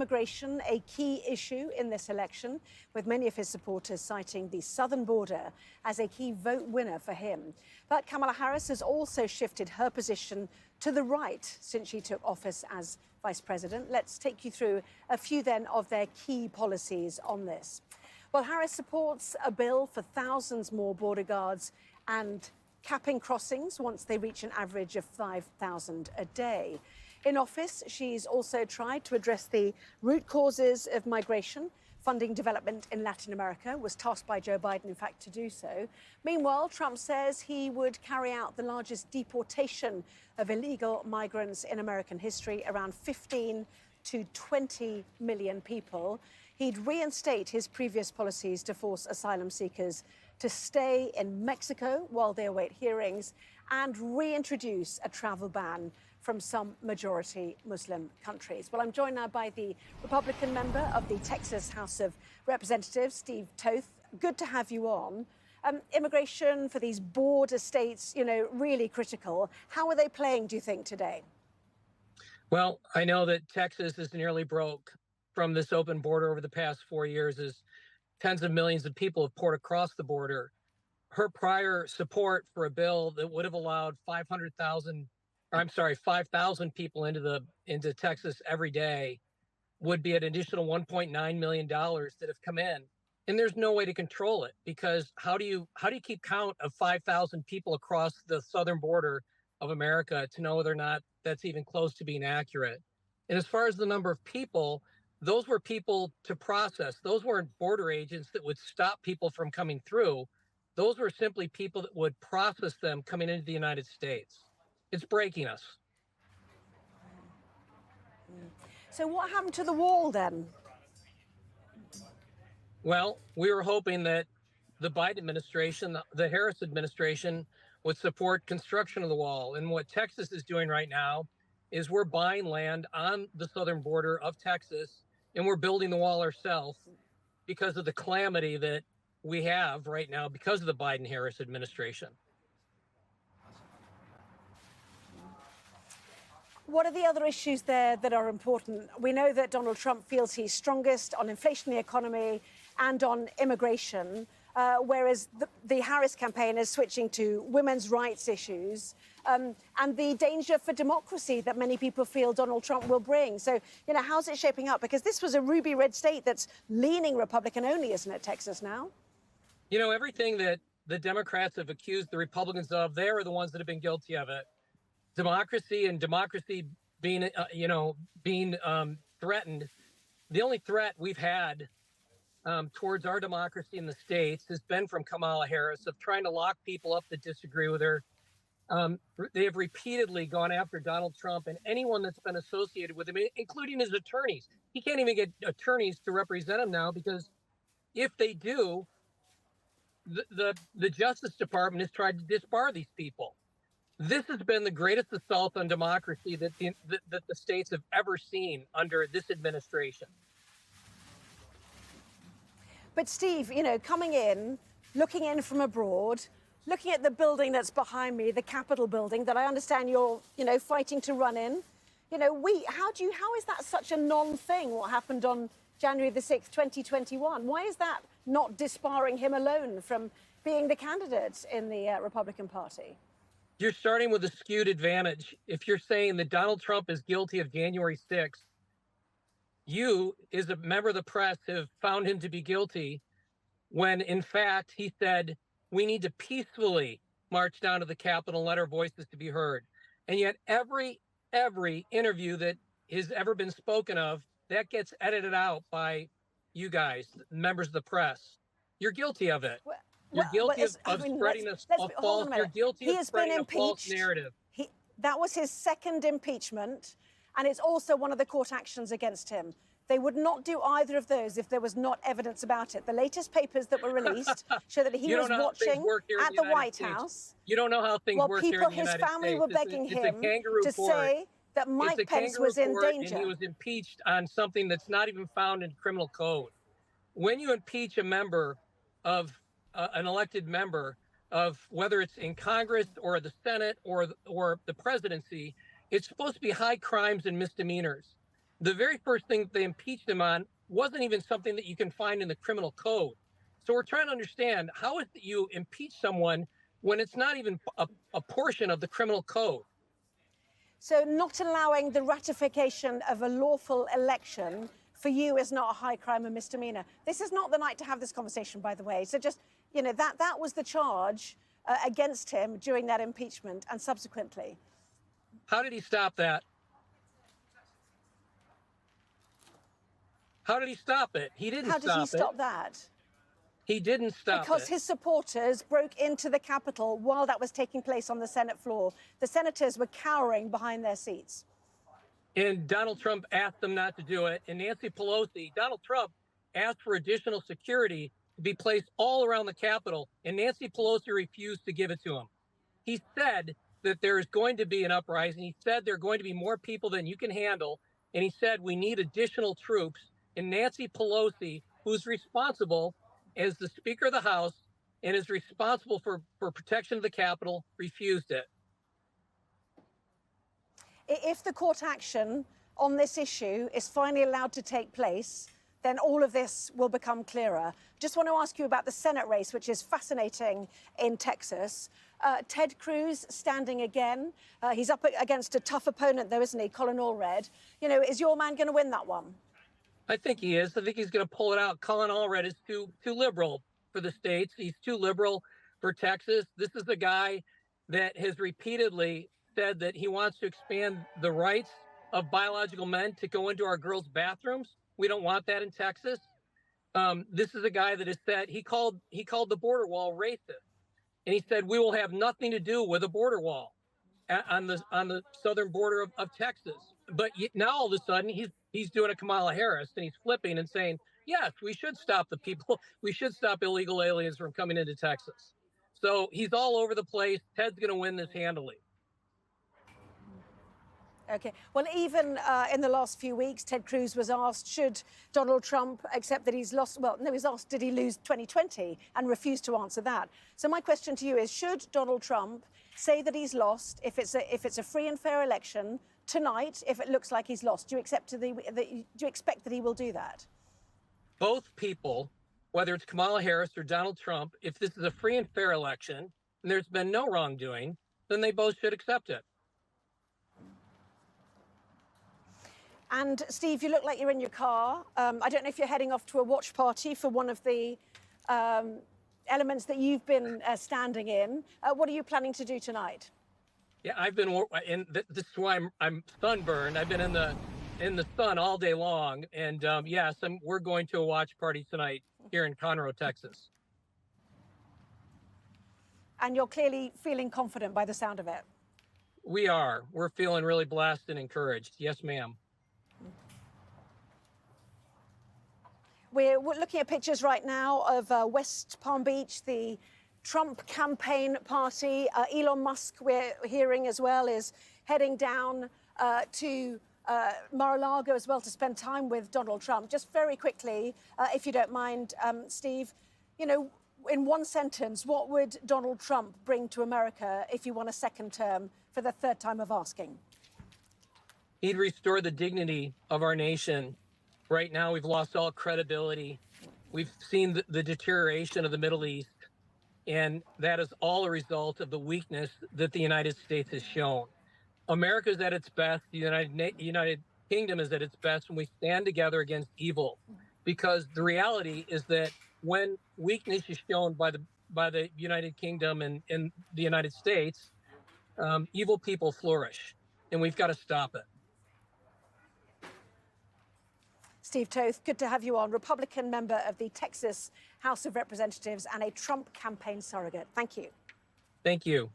immigration a key issue in this election, with many of his supporters citing the southern border as a key vote winner for him. But Kamala Harris has also shifted her position to the right since she took office as vice president. Let's take you through a few then of their key policies on this. Well, Harris supports a bill for thousands more border guards and capping crossings once they reach an average of 5,000 a day. In office, she's also tried to address the root causes of migration. Funding development in Latin America, was tasked by Joe Biden, in fact, to do so. Meanwhile, Trump says he would carry out the largest deportation of illegal migrants in American history, around 15 to 20 million people. He'd reinstate his previous policies to force asylum seekers to stay in Mexico while they await hearings and reintroduce a travel ban from some majority Muslim countries. Well, I'm joined now by the Republican member of the Texas House of Representatives, Steve Toth. Good to have you on. Immigration for these border states, really critical. How are they playing, do you think, today? Well, I know that Texas is nearly broke from this open border over the past 4 years as tens of millions of people have poured across the border. Her prior support for a bill that would have allowed 5,000 people into Texas every day would be an additional $1.9 million that have come in. And there's no way to control it, because how do you keep count of 5,000 people across the southern border of America to know whether or not that's even close to being accurate? And as far as the number of people, those were people to process. Those weren't border agents that would stop people from coming through. Those were simply people that would process them coming into the United States. It's breaking us. So what happened to the wall then? Well, we were hoping that the Biden administration, the Harris administration, would support construction of the wall. And what Texas is doing right now is we're buying land on the southern border of Texas, and we're building the wall ourselves because of the calamity that we have right now because of the Biden-Harris administration. What are the other issues there that are important? We know that Donald Trump feels he's strongest on inflation, the economy, and on immigration, whereas the Harris campaign is switching to women's rights issues and the danger for democracy that many people feel Donald Trump will bring. So, how's it shaping up? Because this was a ruby red state that's leaning Republican only, isn't it, Texas now? Everything that the Democrats have accused the Republicans of, they are the ones that have been guilty of it. Democracy being threatened. The only threat we've had towards our democracy in the states has been from Kamala Harris, of trying to lock people up that disagree with her. They have repeatedly gone after Donald Trump and anyone that's been associated with him, including his attorneys. He can't even get attorneys to represent him now, because if they do, the Justice Department has tried to disbar these people. This has been the greatest assault on democracy that the states have ever seen under this administration. But Steve, coming in, looking in from abroad, looking at the building that's behind me, the Capitol building that I understand you're, fighting to run in, how is that such a non-thing, what happened on January the 6th, 2021? Why is that not disbarring him alone from being the candidate in the Republican Party? You're starting with a skewed advantage. If you're saying that Donald Trump is guilty of January 6th, you, as a member of the press, have found him to be guilty when, in fact, he said we need to peacefully march down to the Capitol and let our voices to be heard. And yet every interview that has ever been spoken of, that gets edited out by you guys, members of the press. You're guilty of it. You're guilty of spreading a false. You're guilty of spreading a false narrative. That was his second impeachment, and it's also one of the court actions against him. They would not do either of those if there was not evidence about it. The latest papers that were released show that he was watching at the White House. You don't know how things work here in the United States. His family were begging him to say that Mike Pence was in danger. And he was impeached on something that's not even found in criminal code. When you impeach a member of an elected member of, whether it's in Congress or the Senate or the presidency, it's supposed to be high crimes and misdemeanors. the very first thing they impeached him on wasn't even something that you can find in the criminal code. So we're trying to understand, how is it you impeach someone when it's not even a portion of the criminal code? So not allowing the ratification of a lawful election for you is not a high crime or misdemeanor. This is not the night to have this conversation, by the way. So just, that was the charge against him during that impeachment and subsequently. How did he stop that? How did he stop it? He didn't stop it. How did he stop that? He didn't stop it. Because his supporters broke into the Capitol while that was taking place on the Senate floor. The senators were cowering behind their seats. And Donald Trump asked them not to do it. And Nancy Pelosi, Donald Trump asked for additional security to be placed all around the Capitol, and Nancy Pelosi refused to give it to him. He said that there is going to be an uprising. He said there are going to be more people than you can handle. And he said we need additional troops. And Nancy Pelosi, who's responsible as the Speaker of the House and is responsible for protection of the Capitol, refused it. If the court action on this issue is finally allowed to take place, then all of this will become clearer. Just want to ask you about the Senate race, which is fascinating in Texas. Ted Cruz standing again. He's up against a tough opponent, though, isn't he? Colin Allred. Is your man going to win that one? I think he is. I think he's going to pull it out. Colin Allred is too liberal for the states. He's too liberal for Texas. This is the guy that has repeatedly said that he wants to expand the rights of biological men to go into our girls' bathrooms. We don't want that in Texas. This is a guy that has said he called the border wall racist, and he said we will have nothing to do with a border wall on the southern border of Texas. But now all of a sudden he's doing a Kamala Harris, and he's flipping and saying, yes, we should stop the people. We should stop illegal aliens from coming into Texas. So he's all over the place. Ted's going to win this handily. Okay. Well, even in the last few weeks, Ted Cruz was asked, should Donald Trump accept that he's lost? Well, no, he was asked, did he lose 2020? And refused to answer that. So my question to you is, should Donald Trump say that he's lost if it's a free and fair election tonight, if it looks like he's lost? Do you expect that he will do that? Both people, whether it's Kamala Harris or Donald Trump, if this is a free and fair election and there's been no wrongdoing, then they both should accept it. And Steve, you look like you're in your car. I don't know if you're heading off to a watch party for one of the elements that you've been standing in. What are you planning to do tonight? Yeah, I've been in. This is why I'm sunburned. I've been in the sun all day long, and yes, we're going to a watch party tonight here in Conroe, Texas. And you're clearly feeling confident by the sound of it. We are. We're feeling really blessed and encouraged. Yes, ma'am. We're looking at pictures right now of West Palm Beach, the Trump campaign party. Elon Musk, we're hearing as well, is heading down to Mar-a-Lago as well to spend time with Donald Trump. Just very quickly, if you don't mind, Steve, in one sentence, what would Donald Trump bring to America if you won a second term for the third time of asking? He'd restore the dignity of our nation. Right now, we've lost all credibility. We've seen the deterioration of the Middle East, and that is all a result of the weakness that the United States has shown. America is at its best. The United Kingdom is at its best when we stand together against evil, because the reality is that when weakness is shown by the United Kingdom and the United States, evil people flourish, and we've got to stop it. Steve Toth, good to have you on, Republican member of the Texas House of Representatives and a Trump campaign surrogate. Thank you. Thank you.